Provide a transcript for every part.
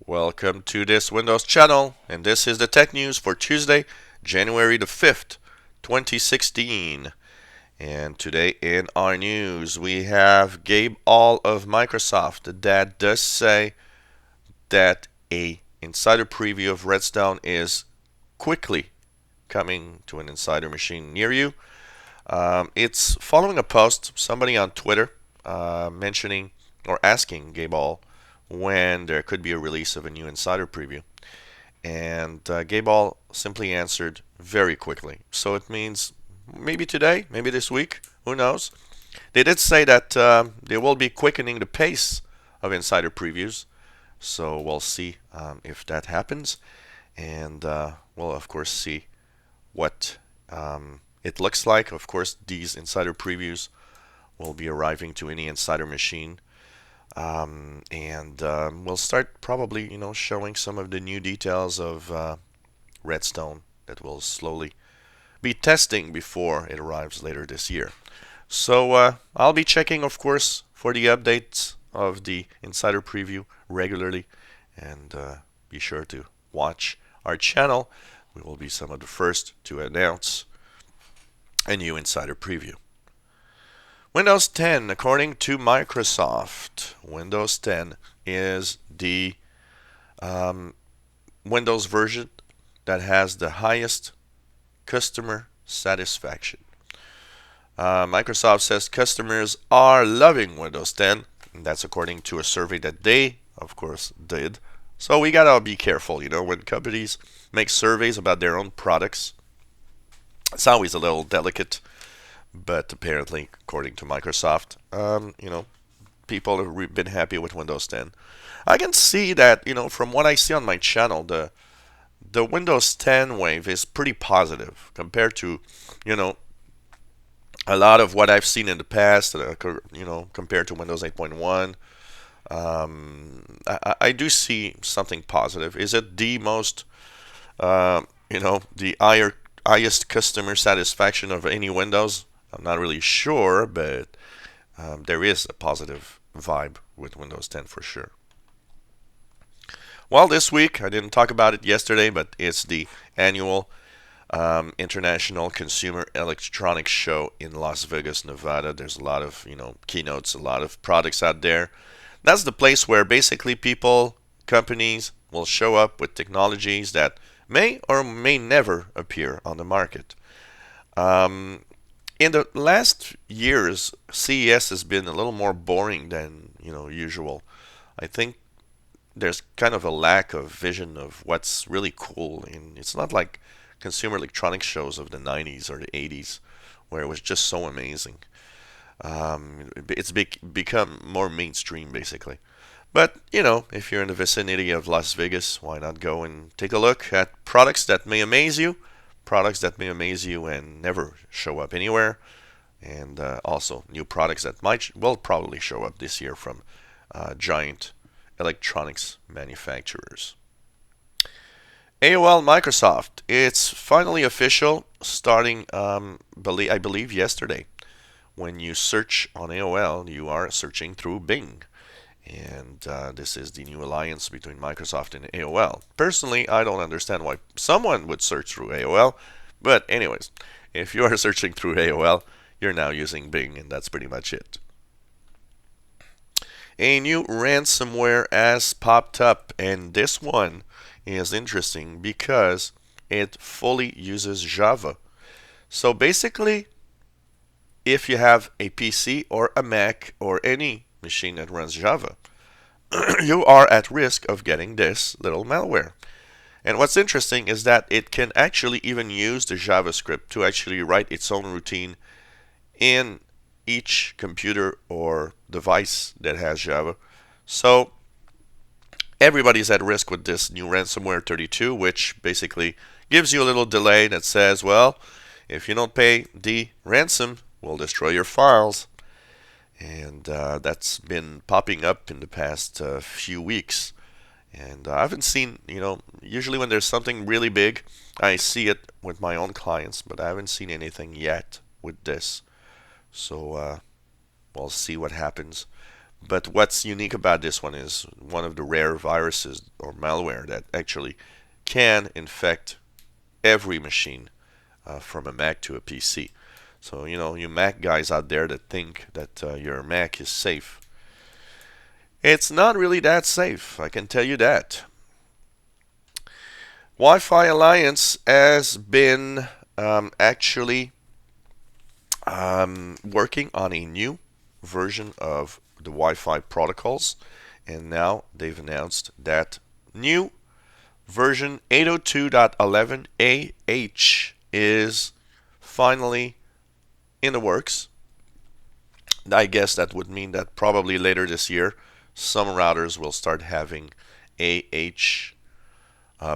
Welcome to this Windows channel, and this is the tech news for Tuesday, January the 5th, 2016. And today in our news, we have Gabe All of Microsoft that does say that a insider preview of Redstone is quickly coming to an insider machine near you. It's following a post, somebody on Twitter mentioning or asking Gabe All when there could be a release of a new insider preview. And Gabe All simply answered very quickly. So it means maybe today, maybe this week, who knows. They did say that they will be quickening the pace of insider previews. So we'll see if that happens. And we'll, of course, see what it looks like. Of course, these insider previews will be arriving to any insider machine. And we'll start probably, showing some of the new details of Redstone that we'll slowly be testing before it arrives later this year. So I'll be checking, of course, for the updates of the insider preview regularly, and be sure to watch our channel. We will be some of the first to announce a new insider preview. Windows 10, according to Microsoft, Windows 10 is the Windows version that has the highest customer satisfaction. Microsoft says customers are loving Windows 10, and that's according to a survey that they, of course, did. So we gotta be careful, when companies make surveys about their own products. It's always a little delicate. But apparently, according to Microsoft, people have been happy with Windows 10. I can see that, from what I see on my channel, the Windows 10 wave is pretty positive compared to, a lot of what I've seen in the past, compared to Windows 8.1. I do see something positive. Is it the most, the highest customer satisfaction of any Windows? I'm not really sure, but there is a positive vibe with Windows 10 for sure. Well, this week, I didn't talk about it yesterday, but it's the annual International Consumer Electronics Show in Las Vegas, Nevada. There's a lot of, keynotes, a lot of products out there. That's the place where basically people, companies will show up with technologies that may or may never appear on the market. In the last years, CES has been a little more boring than usual. I think there's kind of a lack of vision of what's really cool, and it's not like consumer electronics shows of the 90s or the 80s, where it was just so amazing. It's become more mainstream, basically. But if you're in the vicinity of Las Vegas, why not go and take a look at products that may amaze you? Products that may amaze you and never show up anywhere, and also new products that will probably show up this year from giant electronics manufacturers. AOL Microsoft, it's finally official, starting I believe yesterday. When you search on AOL, you are searching through Bing. And this is the new alliance between Microsoft and AOL. Personally, I don't understand why someone would search through AOL. But anyways, if you are searching through AOL, you're now using Bing, and that's pretty much it. A new ransomware has popped up, and this one is interesting because it fully uses Java. So basically, if you have a PC or a Mac or any machine that runs Java, you are at risk of getting this little malware. And what's interesting is that it can actually even use the JavaScript to actually write its own routine in each computer or device that has Java. So everybody's at risk with this new ransomware 32, which basically gives you a little delay that says, well, if you don't pay the ransom, we'll destroy your files. And that's been popping up in the past few weeks. And I haven't seen, usually when there's something really big, I see it with my own clients, but I haven't seen anything yet with this. So we'll see what happens. But what's unique about this one is one of the rare viruses or malware that actually can infect every machine from a Mac to a PC. So, you Mac guys out there that think that your Mac is safe, it's not really that safe, I can tell you that. Wi-Fi Alliance has been actually working on a new version of the Wi-Fi protocols, and now they've announced that new version 802.11ah is finally in the works. I guess that would mean that probably later this year some routers will start having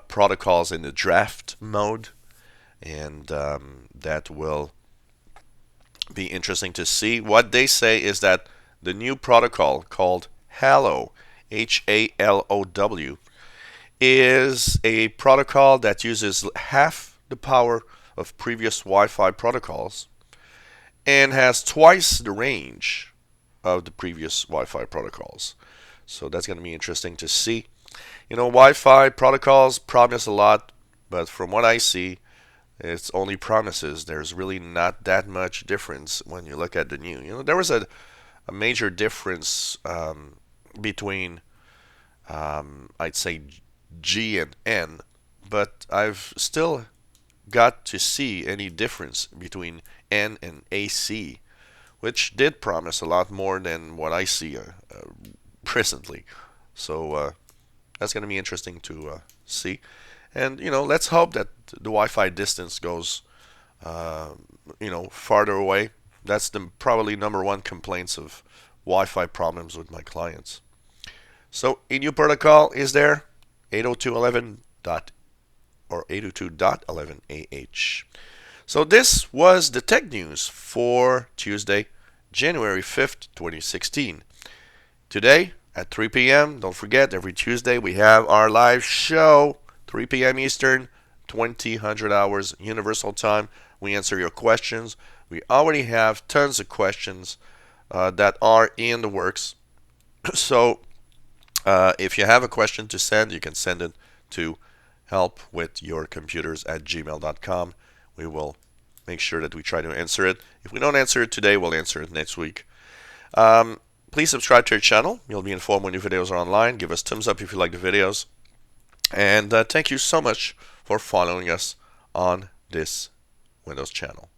protocols in the draft mode, and that will be interesting to see. What they say is that the new protocol called Halo, HALOW, is a protocol that uses half the power of previous Wi-Fi protocols and has twice the range of the previous Wi-Fi protocols. So that's going to be interesting to see. Wi-Fi protocols promise a lot, but from what I see, it's only promises. There's really not that much difference when you look at the new. There was a major difference between, I'd say, G and N, but I've still got to see any difference between N and AC, which did promise a lot more than what I see presently. So that's going to be interesting to see. And, let's hope that the Wi-Fi distance goes, farther away. That's the probably number one complaints of Wi-Fi problems with my clients. So a new protocol is there, 802.11ah. So this was the tech news for Tuesday, January 5th, 2016. Today at 3 p.m., don't forget, every Tuesday we have our live show, 3 p.m. Eastern, 2000 hours Universal Time. We answer your questions. We already have tons of questions that are in the works. So if you have a question to send, you can send it to helpwithyourcomputers@gmail.com. We will make sure that we try to answer it. If we don't answer it today, we'll answer it next week. Please subscribe to our channel. You'll be informed when new videos are online. Give us thumbs up if you like the videos. And thank you so much for following us on this Windows channel.